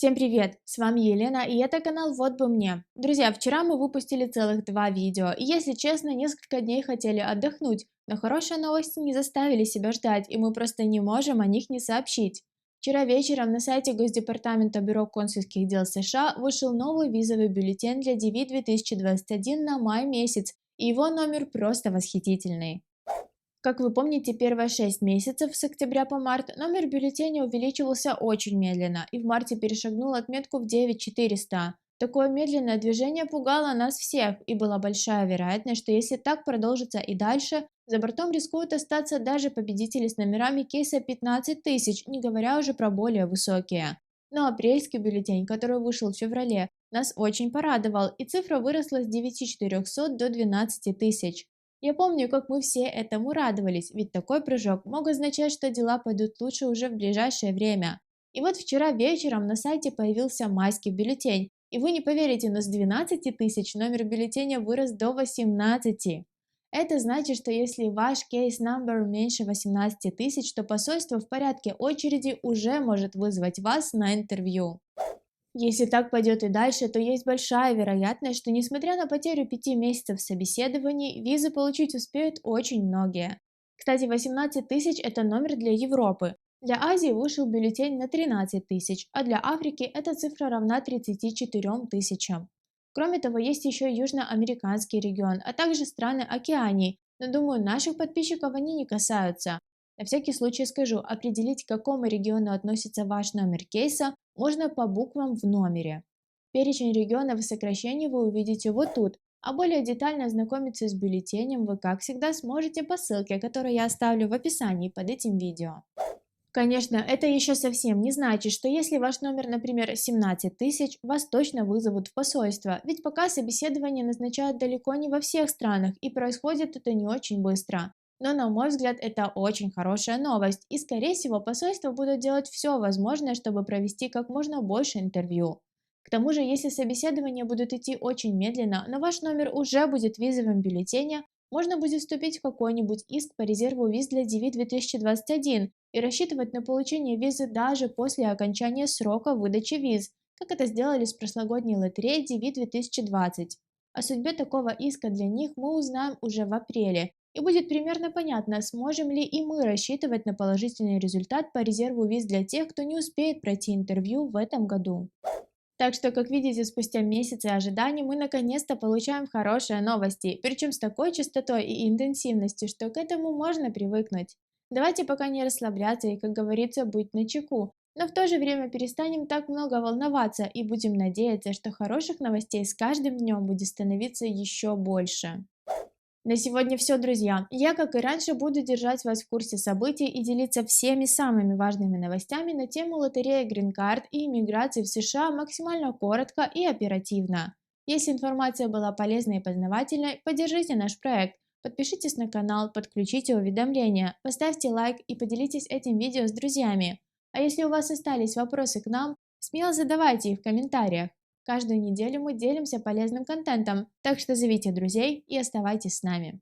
Всем привет! С вами Елена, и это канал «Вот бы мне». Друзья, вчера мы выпустили целых 2 видео, и если честно, несколько дней хотели отдохнуть, но хорошие новости не заставили себя ждать, и мы просто не можем о них не сообщить. Вчера вечером на сайте Госдепартамента Бюро консульских дел США вышел новый визовый бюллетень для DV 2021 на май месяц, и его номер просто восхитительный. Как вы помните, первые 6 месяцев с октября по март номер бюллетеня увеличивался очень медленно и в марте перешагнул отметку в 9400. Такое медленное движение пугало нас всех, и была большая вероятность, что если так продолжится и дальше, за бортом рискуют остаться даже победители с номерами кейса 15 тысяч, не говоря уже про более высокие. Но апрельский бюллетень, который вышел в феврале, нас очень порадовал, и цифра выросла с 9400 до 12 тысяч. Я помню, как мы все этому радовались, ведь такой прыжок мог означать, что дела пойдут лучше уже в ближайшее время. И вот вчера вечером на сайте появился майский бюллетень, и вы не поверите, но с 12 тысяч номер бюллетеня вырос до 18. Это значит, что если ваш кейс number меньше 18 тысяч, то посольство в порядке очереди уже может вызвать вас на интервью. Если так пойдет и дальше, то есть большая вероятность, что несмотря на потерю 5 месяцев собеседований, визы получить успеют очень многие. Кстати, 18 тысяч – это номер для Европы. Для Азии вышел бюллетень на 13 тысяч, а для Африки эта цифра равна 34 тысячам. Кроме того, есть еще южноамериканский регион, а также страны Океании, но думаю, наших подписчиков они не касаются. На всякий случай скажу, определить, к какому региону относится ваш номер кейса, можно по буквам в номере. Перечень регионов и сокращений вы увидите вот тут, а более детально ознакомиться с бюллетенем вы, как всегда, сможете по ссылке, которую я оставлю в описании под этим видео. Конечно, это еще совсем не значит, что если ваш номер, например, 17 тысяч, вас точно вызовут в посольство, ведь пока собеседование назначают далеко не во всех странах, и происходит это не очень быстро. Но, на мой взгляд, это очень хорошая новость, и, скорее всего, посольства будут делать все возможное, чтобы провести как можно больше интервью. К тому же, если собеседования будут идти очень медленно, но ваш номер уже будет в визовом бюллетене, можно будет вступить в какой-нибудь иск по резерву виз для DV 2021 и рассчитывать на получение визы даже после окончания срока выдачи виз, как это сделали с прошлогодней лотереей DV 2020. О судьбе такого иска для них мы узнаем уже в апреле, и будет примерно понятно, сможем ли и мы рассчитывать на положительный результат по резерву виз для тех, кто не успеет пройти интервью в этом году. Так что, как видите, спустя месяцы ожиданий мы наконец-то получаем хорошие новости, причем с такой частотой и интенсивностью, что к этому можно привыкнуть. Давайте пока не расслабляться и, как говорится, быть начеку, но в то же время перестанем так много волноваться и будем надеяться, что хороших новостей с каждым днем будет становиться еще больше. На сегодня все, друзья. Я, как и раньше, буду держать вас в курсе событий и делиться всеми самыми важными новостями на тему лотереи Green Card и иммиграции в США максимально коротко и оперативно. Если информация была полезной и познавательной, поддержите наш проект, подпишитесь на канал, подключите уведомления, поставьте лайк и поделитесь этим видео с друзьями. А если у вас остались вопросы к нам, смело задавайте их в комментариях. Каждую неделю мы делимся полезным контентом, так что зовите друзей и оставайтесь с нами.